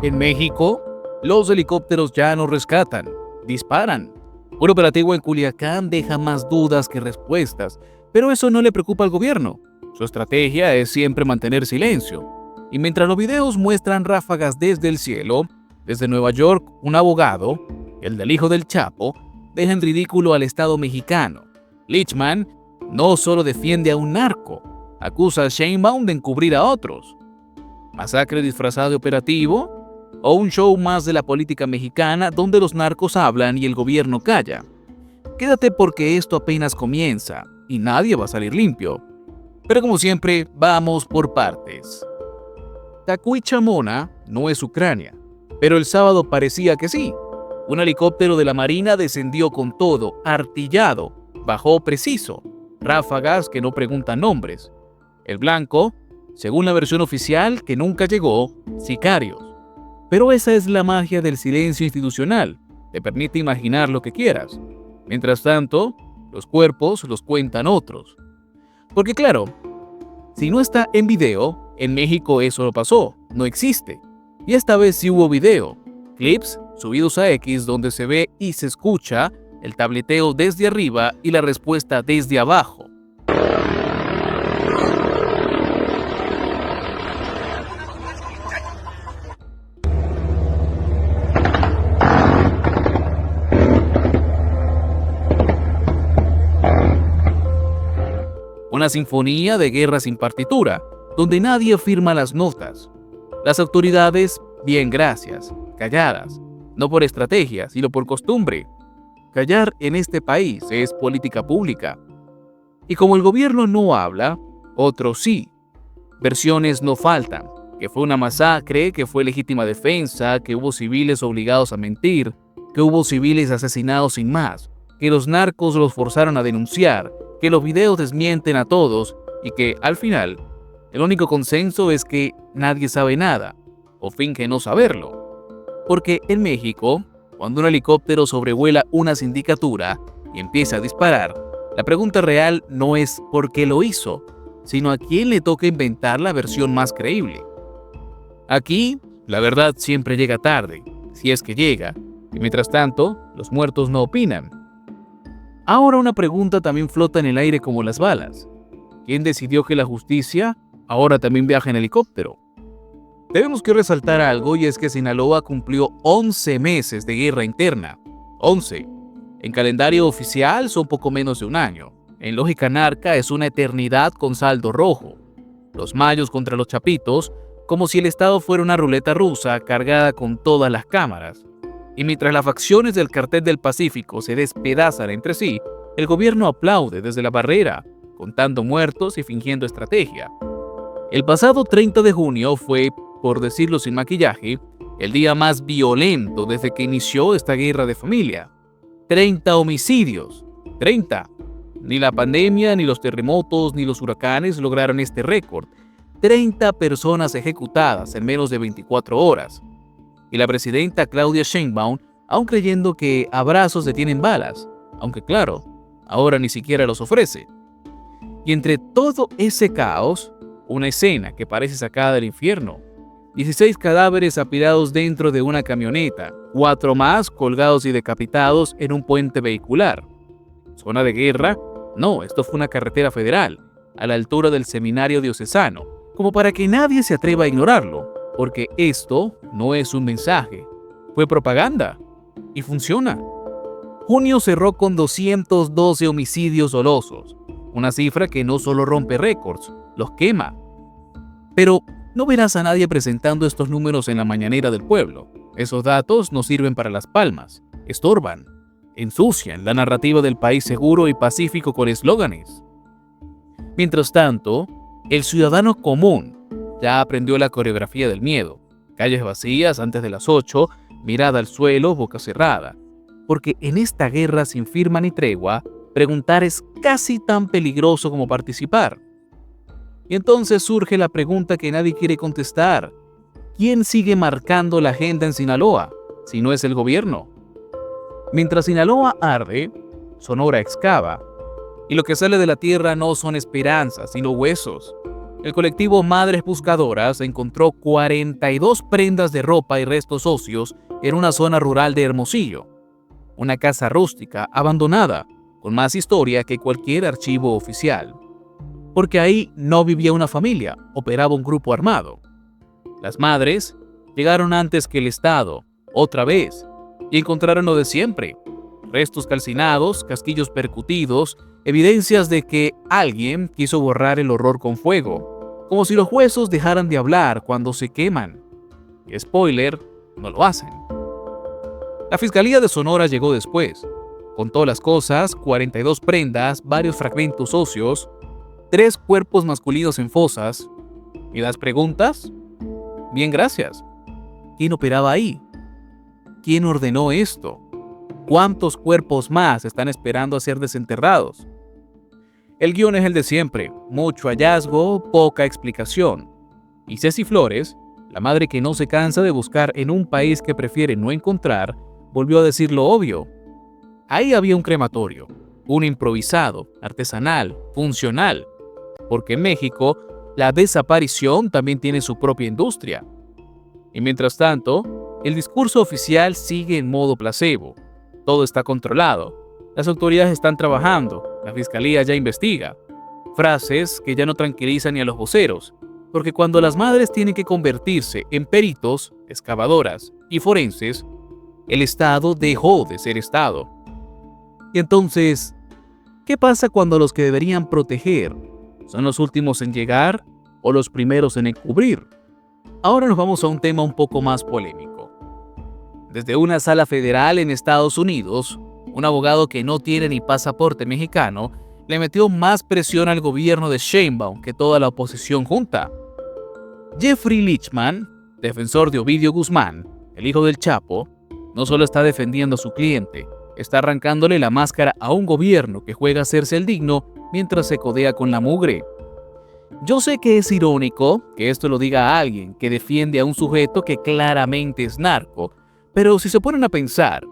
En México, los helicópteros ya no rescatan, disparan. Un operativo en Culiacán deja más dudas que respuestas, pero eso no le preocupa al gobierno. Su estrategia es siempre mantener silencio. Y mientras los videos muestran ráfagas desde el cielo, desde Nueva York, un abogado, el del hijo del Chapo, deja en ridículo al Estado mexicano. Lichman no solo defiende a un narco, acusa a Sheinbaum de encubrir a otros. ¿Masacre disfrazada de operativo? ¿O un show más de la política mexicana donde los narcos hablan y el gobierno calla? Quédate porque esto apenas comienza y nadie va a salir limpio. Pero como siempre, vamos por partes. Tacuichamona no es Ucrania, pero el sábado parecía que sí. Un helicóptero de la Marina descendió con todo, artillado, bajó preciso, ráfagas que no preguntan nombres. El blanco, según la versión oficial que nunca llegó, sicarios. Pero esa es la magia del silencio institucional, te permite imaginar lo que quieras. Mientras tanto, los cuerpos los cuentan otros. Porque claro, si no está en video, en México eso no pasó, no existe. Y esta vez sí hubo video, clips subidos a X donde se ve y se escucha el tableteo desde arriba y la respuesta desde abajo. Una sinfonía de guerra sin partitura, donde nadie firma las notas. Las autoridades, bien gracias, calladas, no por estrategia, sino por costumbre. Callar en este país es política pública. Y como el gobierno no habla, otros sí. Versiones no faltan, que fue una masacre, que fue legítima defensa, que hubo civiles obligados a mentir, que hubo civiles asesinados sin más, que los narcos los forzaron a denunciar, que los videos desmienten a todos y que, al final, el único consenso es que nadie sabe nada, o finge no saberlo. Porque en México, cuando un helicóptero sobrevuela una sindicatura y empieza a disparar, la pregunta real no es por qué lo hizo, sino a quién le toca inventar la versión más creíble. Aquí, la verdad siempre llega tarde, si es que llega, y mientras tanto, los muertos no opinan. Ahora una pregunta también flota en el aire como las balas. ¿Quién decidió que la justicia ahora también viaja en helicóptero? Tenemos que resaltar algo y es que Sinaloa cumplió 11 meses de guerra interna. 11. En calendario oficial son poco menos de un año. En lógica narca es una eternidad con saldo rojo. Los mayos contra los chapitos, como si el Estado fuera una ruleta rusa cargada con todas las cámaras. Y mientras las facciones del Cartel del Pacífico se despedazan entre sí, el gobierno aplaude desde la barrera, contando muertos y fingiendo estrategia. El pasado 30 de junio fue, por decirlo sin maquillaje, el día más violento desde que inició esta guerra de familia. 30 homicidios. 30. Ni la pandemia, ni los terremotos, ni los huracanes lograron este récord. 30 personas ejecutadas en menos de 24 horas. Y la presidenta Claudia Sheinbaum, aún creyendo que abrazos detienen balas, aunque claro, ahora ni siquiera los ofrece. Y entre todo ese caos, una escena que parece sacada del infierno. 16 cadáveres apilados dentro de una camioneta, 4 más colgados y decapitados en un puente vehicular. ¿Zona de guerra? No, esto fue una carretera federal, a la altura del seminario diocesano, como para que nadie se atreva a ignorarlo. Porque esto no es un mensaje, fue propaganda y funciona. Junio cerró con 212 homicidios dolosos, una cifra que no solo rompe récords, los quema. Pero no verás a nadie presentando estos números en la mañanera del pueblo. Esos datos no sirven para las palmas, estorban, ensucian la narrativa del país seguro y pacífico con eslóganes. Mientras tanto, el ciudadano común ya aprendió la coreografía del miedo. Calles vacías antes de las 8, mirada al suelo, boca cerrada. Porque en esta guerra sin firma ni tregua, preguntar es casi tan peligroso como participar. Y entonces surge la pregunta que nadie quiere contestar. ¿Quién sigue marcando la agenda en Sinaloa, si no es el gobierno? Mientras Sinaloa arde, Sonora excava. Y lo que sale de la tierra no son esperanzas, sino huesos. El colectivo Madres Buscadoras encontró 42 prendas de ropa y restos óseos en una zona rural de Hermosillo, una casa rústica abandonada, con más historia que cualquier archivo oficial. Porque ahí no vivía una familia, operaba un grupo armado. Las madres llegaron antes que el Estado, otra vez, y encontraron lo de siempre: restos calcinados, casquillos percutidos, evidencias de que alguien quiso borrar el horror con fuego, como si los huesos dejaran de hablar cuando se queman. Y spoiler, no lo hacen. La Fiscalía de Sonora llegó después. Contó las cosas: 42 prendas, varios fragmentos óseos, 3 cuerpos masculinos en fosas. ¿Y las preguntas? Bien, gracias. ¿Quién operaba ahí? ¿Quién ordenó esto? ¿Cuántos cuerpos más están esperando a ser desenterrados? El guión es el de siempre: mucho hallazgo, poca explicación. Y Ceci Flores, la madre que no se cansa de buscar en un país que prefiere no encontrar, volvió a decir lo obvio. Ahí había un crematorio, un improvisado, artesanal, funcional, porque en México la desaparición también tiene su propia industria. Y mientras tanto, el discurso oficial sigue en modo placebo. Todo está controlado, las autoridades están trabajando, la fiscalía ya investiga. Frases que ya no tranquilizan ni a los voceros, porque cuando las madres tienen que convertirse en peritos, excavadoras y forenses, el Estado dejó de ser Estado. Y entonces, ¿qué pasa cuando los que deberían proteger son los últimos en llegar o los primeros en encubrir? Ahora nos vamos a un tema un poco más polémico. Desde una sala federal en Estados Unidos, un abogado que no tiene ni pasaporte mexicano le metió más presión al gobierno de Sheinbaum que toda la oposición junta. Jeffrey Lichman, defensor de Ovidio Guzmán, el hijo del Chapo, no solo está defendiendo a su cliente, está arrancándole la máscara a un gobierno que juega a hacerse el digno mientras se codea con la mugre. Yo sé que es irónico que esto lo diga alguien que defiende a un sujeto que claramente es narco, pero si se ponen a pensar,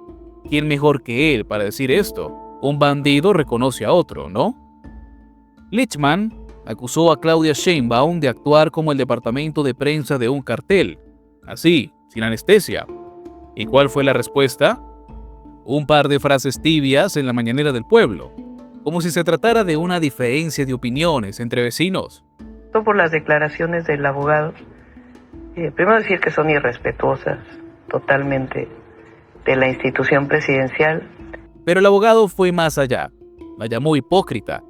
¿quién mejor que él para decir esto? Un bandido reconoce a otro, ¿no? Lichman acusó a Claudia Sheinbaum de actuar como el departamento de prensa de un cartel, así, sin anestesia. ¿Y cuál fue la respuesta? Un par de frases tibias en la mañanera del pueblo, como si se tratara de una diferencia de opiniones entre vecinos. Por las declaraciones del abogado, primero decir que son irrespetuosas totalmente de la institución presidencial. Pero el abogado fue más allá, la llamó hipócrita.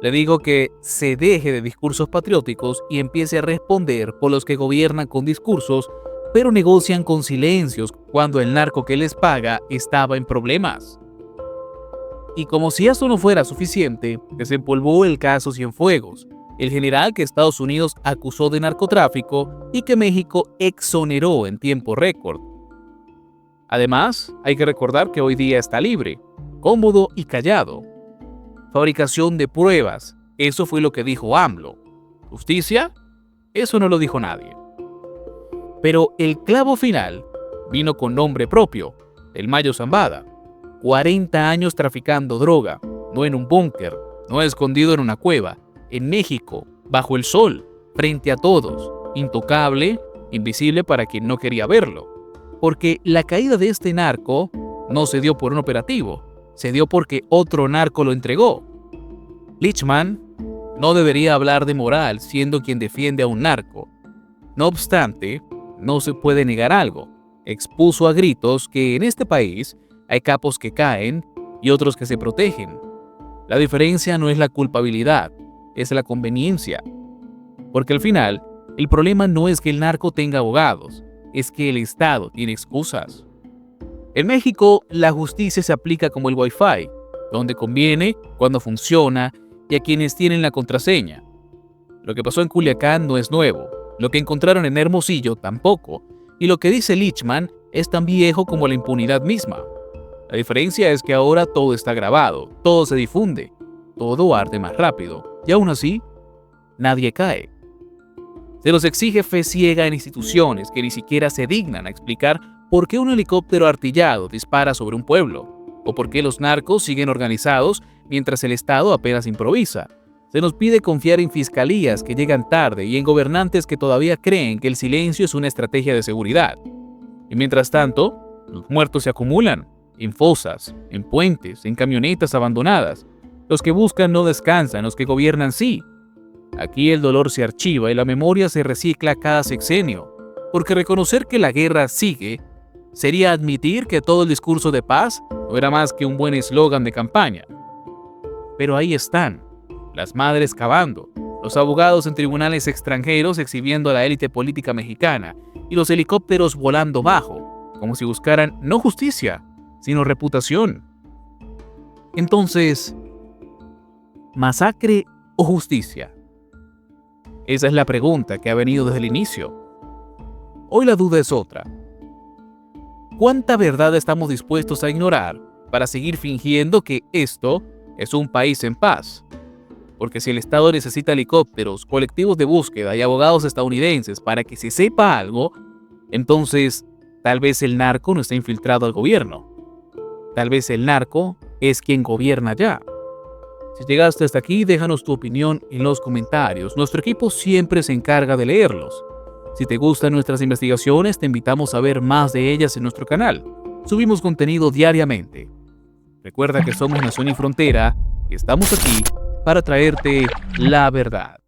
Le digo que se deje de discursos patrióticos y empiece a responder por los que gobiernan con discursos, pero negocian con silencios cuando el narco que les paga estaba en problemas. Y como si eso no fuera suficiente, desempolvó el caso Cienfuegos, el general que Estados Unidos acusó de narcotráfico y que México exoneró en tiempo récord. Además, hay que recordar que hoy día está libre, cómodo y callado. Fabricación de pruebas, eso fue lo que dijo AMLO. ¿Justicia? Eso no lo dijo nadie. Pero el clavo final vino con nombre propio, el Mayo Zambada. 40 años traficando droga, no en un búnker, no escondido en una cueva, en México, bajo el sol, frente a todos, intocable, invisible para quien no quería verlo. Porque la caída de este narco no se dio por un operativo, se dio porque otro narco lo entregó. Lichman no debería hablar de moral siendo quien defiende a un narco. No obstante, no se puede negar algo. Expuso a gritos que en este país hay capos que caen y otros que se protegen. La diferencia no es la culpabilidad, es la conveniencia. Porque al final, el problema no es que el narco tenga abogados, es que el Estado tiene excusas. En México, la justicia se aplica como el Wi-Fi, donde conviene, cuando funciona y a quienes tienen la contraseña. Lo que pasó en Culiacán no es nuevo, lo que encontraron en Hermosillo tampoco, y lo que dice Lichman es tan viejo como la impunidad misma. La diferencia es que ahora todo está grabado, todo se difunde, todo arde más rápido, y aún así, nadie cae. Se nos exige fe ciega en instituciones que ni siquiera se dignan a explicar por qué un helicóptero artillado dispara sobre un pueblo, o por qué los narcos siguen organizados mientras el Estado apenas improvisa. Se nos pide confiar en fiscalías que llegan tarde y en gobernantes que todavía creen que el silencio es una estrategia de seguridad. Y mientras tanto, los muertos se acumulan en fosas, en puentes, en camionetas abandonadas. Los que buscan no descansan, los que gobiernan sí. Aquí el dolor se archiva y la memoria se recicla cada sexenio, porque reconocer que la guerra sigue sería admitir que todo el discurso de paz no era más que un buen eslogan de campaña. Pero ahí están, las madres cavando, los abogados en tribunales extranjeros exhibiendo a la élite política mexicana y los helicópteros volando bajo, como si buscaran no justicia, sino reputación. Entonces, ¿masacre o justicia? Esa es la pregunta que ha venido desde el inicio. Hoy la duda es otra. ¿Cuánta verdad estamos dispuestos a ignorar para seguir fingiendo que esto es un país en paz? Porque si el Estado necesita helicópteros, colectivos de búsqueda y abogados estadounidenses para que se sepa algo, entonces tal vez el narco no está infiltrado al gobierno. Tal vez el narco es quien gobierna ya. Si llegaste hasta aquí, déjanos tu opinión en los comentarios. Nuestro equipo siempre se encarga de leerlos. Si te gustan nuestras investigaciones, te invitamos a ver más de ellas en nuestro canal. Subimos contenido diariamente. Recuerda que somos Nación y Frontera y estamos aquí para traerte la verdad.